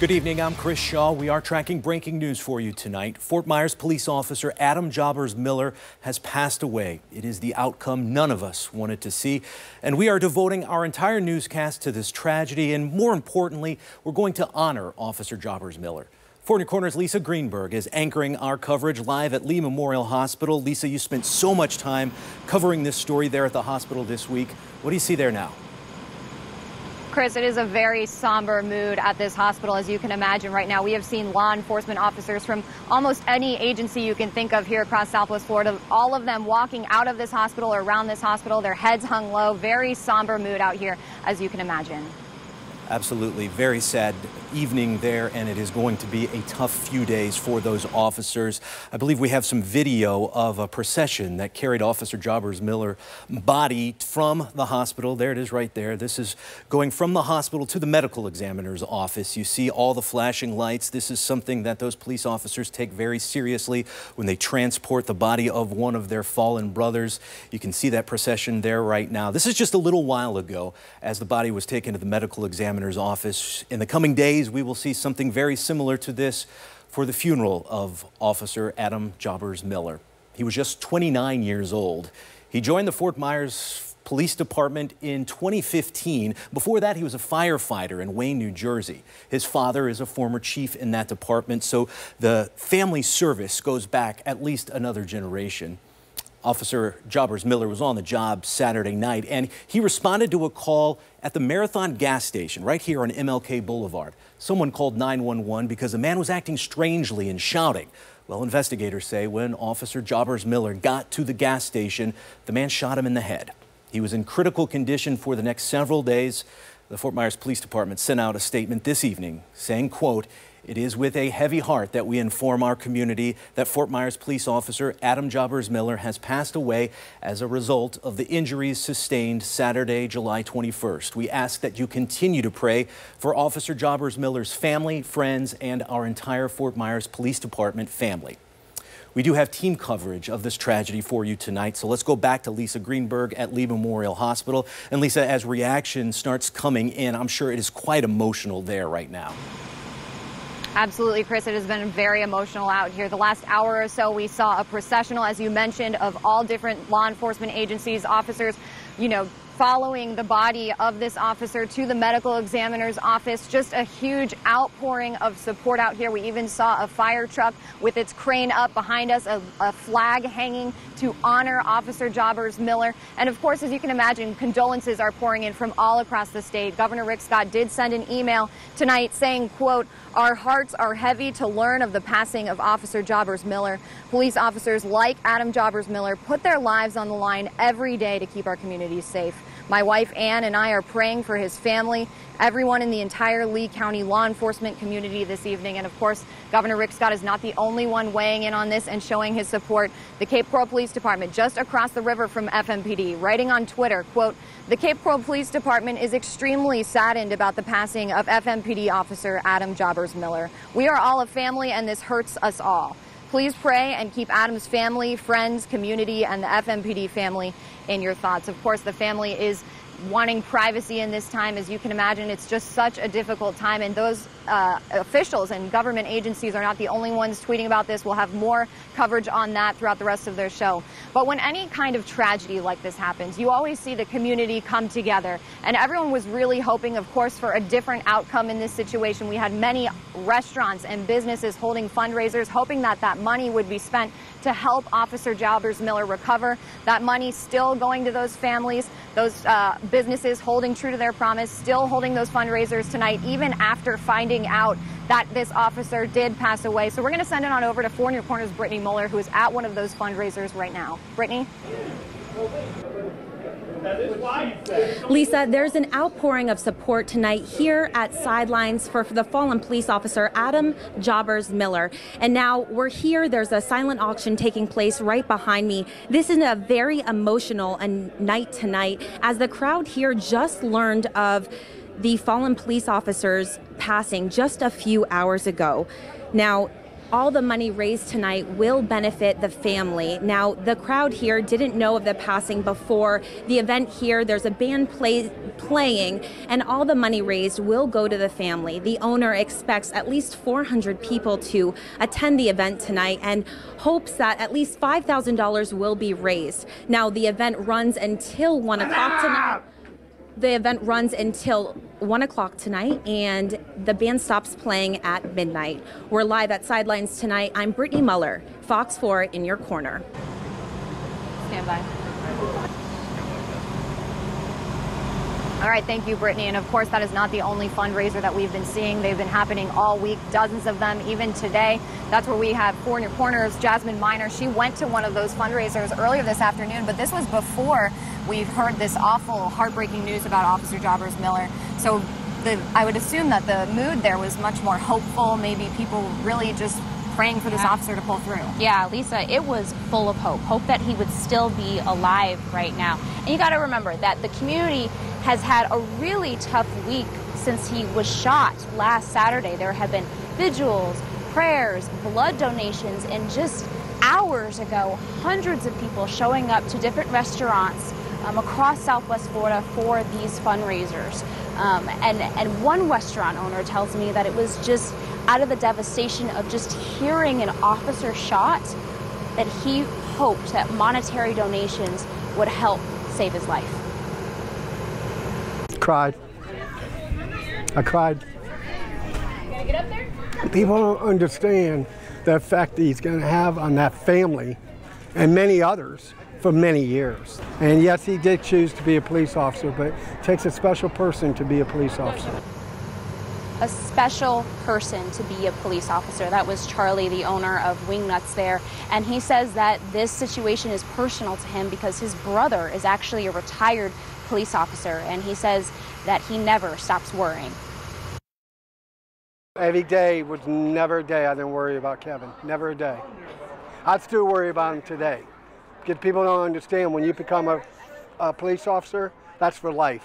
Good evening, I'm Chris Shaw. We are tracking breaking news for you tonight. Fort Myers police officer Adam Jobbers Miller has passed away. It is the outcome none of us wanted to see. And we are devoting our entire newscast to this tragedy. And more importantly, we're going to honor Officer Jobbers Miller. Fort New Corner's Lisa Greenberg is anchoring our coverage live at Lee Memorial Hospital. Lisa, you spent so much time covering this story there at the hospital this week. What do you see there now? Chris, it is a very somber mood at this hospital, as you can imagine right now. We have seen law enforcement officers from almost any agency you can think of here across Southwest Florida, all of them walking out of this hospital or around this hospital, their heads hung low. Very somber mood out here, as you can imagine. Absolutely. Very sad evening there, and it is going to be a tough few days for those officers. I believe we have some video of a procession that carried Officer Jobbers Miller's body from the hospital. There it is right there. This is going from the hospital to the medical examiner's office. You see all the flashing lights. This is something that those police officers take very seriously when they transport the body of one of their fallen brothers. You can see that procession there right now. This is just a little while ago as the body was taken to the medical examiner's office. In the coming days, we will see something very similar to this for the funeral of Officer Adam Jobbers Miller. He was just 29 years old. He joined the Fort Myers Police Department in 2015. Before that, he was a firefighter in Wayne, New Jersey. His father is a former chief in that department, so the family service goes back at least another generation. Officer Jobbers Miller was on the job Saturday night, and he responded to a call at the Marathon gas station right here on MLK Boulevard. Someone called 911 because a man was acting strangely and shouting. Well, investigators say when Officer Jobbers Miller got to the gas station, the man shot him in the head. He was in critical condition for the next several days. The Fort Myers Police Department sent out a statement this evening saying, quote, "It is with a heavy heart that we inform our community that Fort Myers police officer Adam Jobbers Miller has passed away as a result of the injuries sustained Saturday, July 21st. We ask that you continue to pray for Officer Jobbers Miller's family, friends, and our entire Fort Myers Police Department family." We do have team coverage of this tragedy for you tonight, so let's go back to Lisa Greenberg at Lee Memorial Hospital. And Lisa, as reaction starts coming in, I'm sure it is quite emotional there right now. Absolutely, Chris. It has been very emotional out here. The last hour or so, we saw a processional, as you mentioned, of all different law enforcement agencies, officers, following the body of this officer to the medical examiner's office. Just a huge outpouring of support out here. We even saw a fire truck with its crane up behind us, a flag hanging to honor Officer Jobbers Miller. And of course, as you can imagine, condolences are pouring in from all across the state. Governor Rick Scott did send an email tonight saying, quote, "Our hearts are heavy to learn of the passing of Officer Jobbers Miller. Police officers like Adam Jobbers Miller put their lives on the line every day to keep our communities safe. My wife, Ann, and I are praying for his family, everyone in the entire Lee County law enforcement community this evening." And of course, Governor Rick Scott is not the only one weighing in on this and showing his support. The Cape Coral Police Department, just across the river from FMPD, writing on Twitter, quote, "The Cape Coral Police Department is extremely saddened about the passing of FMPD officer Adam Jobbers Miller. We are all a family and this hurts us all. Please pray and keep Adam's family, friends, community, and the FMPD family in your thoughts." Of course, the family is wanting privacy in this time. As you can imagine, it's just such a difficult time, and those officials and government agencies are not the only ones tweeting about this. We'll have more coverage on that throughout the rest of their show. But when any kind of tragedy like this happens, you always see the community come together, and everyone was really hoping, of course, for a different outcome in this situation. We had many restaurants and businesses holding fundraisers, hoping that that money would be spent to help Officer Jobbers Miller recover. That money still going to those families, those businesses holding true to their promise, still holding those fundraisers tonight, even after finding out that this officer did pass away. So we're going to send it on over to Fort New Corner's Brittany Muller, who is at one of those fundraisers right now. Brittany? Lisa, there's an outpouring of support tonight here at Sidelines for the fallen police officer Adam Jobbers Miller. And now we're here. There's a silent auction taking place right behind me. This is a very emotional night tonight, as the crowd here just learned of the fallen police officer's passing just a few hours ago. Now, all the money raised tonight will benefit the family. Now, the crowd here didn't know of the passing before the event here. There's a band playing, and all the money raised will go to the family. The owner expects at least 400 people to attend the event tonight and hopes that at least $5,000 will be raised. Now, the event runs until 1 o'clock tonight. The event runs until 1 o'clock tonight, and the band stops playing at midnight. We're live at Sidelines tonight. I'm Brittany Muller, Fox 4 in your corner. Stand by. All right, thank you, Brittany. And of course, that is not the only fundraiser that we've been seeing. They've been happening all week, dozens of them, even today. That's where we have 4 in your corners. Jasmine Miner, she went to one of those fundraisers earlier this afternoon, but this was before we've heard this awful, heartbreaking news about Officer Jobbers Miller. So I would assume that the mood there was much more hopeful, maybe people really just praying for this officer to pull through. Yeah, Lisa, it was full of hope that he would still be alive right now. And you got to remember that the community has had a really tough week since he was shot last Saturday. There have been vigils, prayers, blood donations, and just hours ago, hundreds of people showing up to different restaurants across Southwest Florida for these fundraisers. And one restaurant owner tells me that it was just out of the devastation of just hearing an officer shot that he hoped that monetary donations would help save his life. Cried. I cried. Gonna get up there? People don't understand the effect that he's going to have on that family and many others for many years. And yes, he did choose to be a police officer, but it takes a special person to be a police officer. A special person to be a police officer. That was Charlie, the owner of Wingnuts there. And he says that this situation is personal to him because his brother is actually a retired police officer. And he says that he never stops worrying. Every day was never a day I didn't worry about Kevin. Never a day. I'd still worry about him today. Because people don't understand when you become a police officer, that's for life.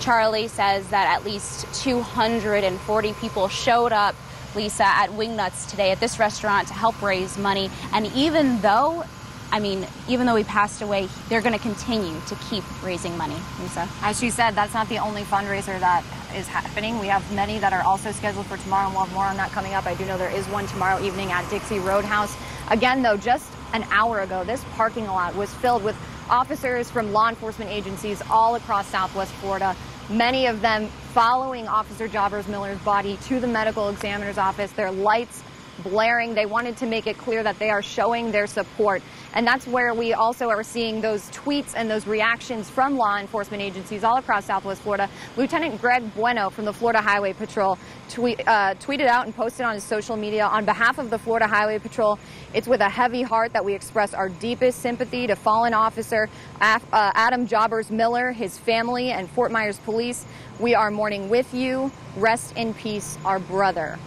Charlie says that at least 240 people showed up, Lisa, at Wingnuts today at this restaurant to help raise money. And even though he passed away, they're going to continue to keep raising money, Lisa. As she said, that's not the only fundraiser that is happening. We have many that are also scheduled for tomorrow, and we'll have more on that coming up. I do know there is one tomorrow evening at Dixie Roadhouse. Again, though, just an hour ago, this parking lot was filled with officers from law enforcement agencies all across Southwest Florida, many of them following Officer Jobbers Miller's body to the medical examiner's office, their lights blaring. They wanted to make it clear that they are showing their support. And that's where we also are seeing those tweets and those reactions from law enforcement agencies all across Southwest Florida. Lieutenant Greg Bueno from the Florida Highway Patrol tweeted out and posted on his social media, on behalf of the Florida Highway Patrol, it's with a heavy heart that we express our deepest sympathy to fallen officer Adam Jobbers Miller, his family, and Fort Myers Police. We are mourning with you. Rest in peace, our brother.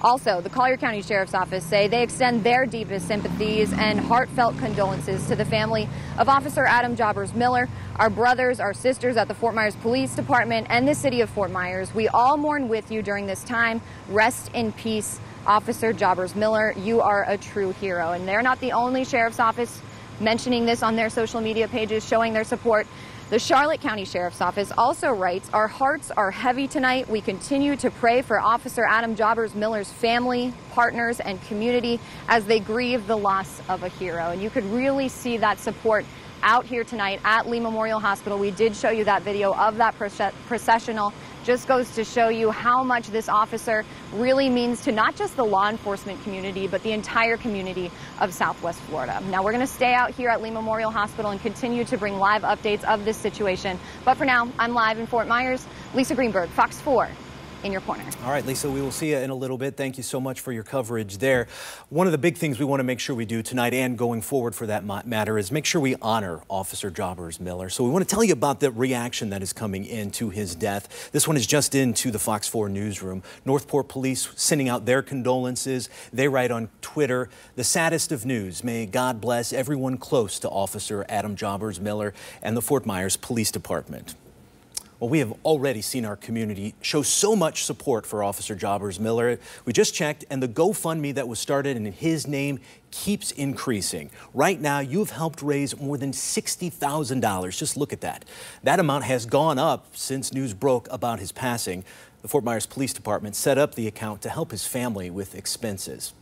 Also, the Collier County Sheriff's Office say they extend their deepest sympathies and heartfelt condolences to the family of Officer Adam Jobbers Miller, our brothers, our sisters at the Fort Myers Police Department, and the city of Fort Myers. We all mourn with you during this time. Rest in peace, Officer Jobbers Miller. You are a true hero. And they're not the only sheriff's office mentioning this on their social media pages, showing their support. The Charlotte County Sheriff's Office also writes, our hearts are heavy tonight. We continue to pray for Officer Adam Jobbers Miller's family, partners, and community as they grieve the loss of a hero. And you could really see that support out here tonight at Lee Memorial Hospital. We did show you that video of that processional. Just goes to show you how much this officer really means to not just the law enforcement community, but the entire community of Southwest Florida. Now, we're going to stay out here at Lee Memorial Hospital and continue to bring live updates of this situation. But for now, I'm live in Fort Myers. Lisa Greenberg, Fox 4. In your corner. All right, Lisa, we will see you in a little bit. Thank you so much for your coverage there. One of the big things we want to make sure we do tonight and going forward for that matter is make sure we honor Officer Jobbers Miller. So we want to tell you about the reaction that is coming into his death. This one is just into the Fox 4 newsroom. Northport Police sending out their condolences. They write on Twitter, the saddest of news. May God bless everyone close to Officer Adam Jobbers Miller and the Fort Myers Police Department. Well, we have already seen our community show so much support for Officer Jobbers Miller. We just checked, and the GoFundMe that was started in his name keeps increasing. Right now, you've helped raise more than $60,000. Just look at that. That amount has gone up since news broke about his passing. The Fort Myers Police Department set up the account to help his family with expenses.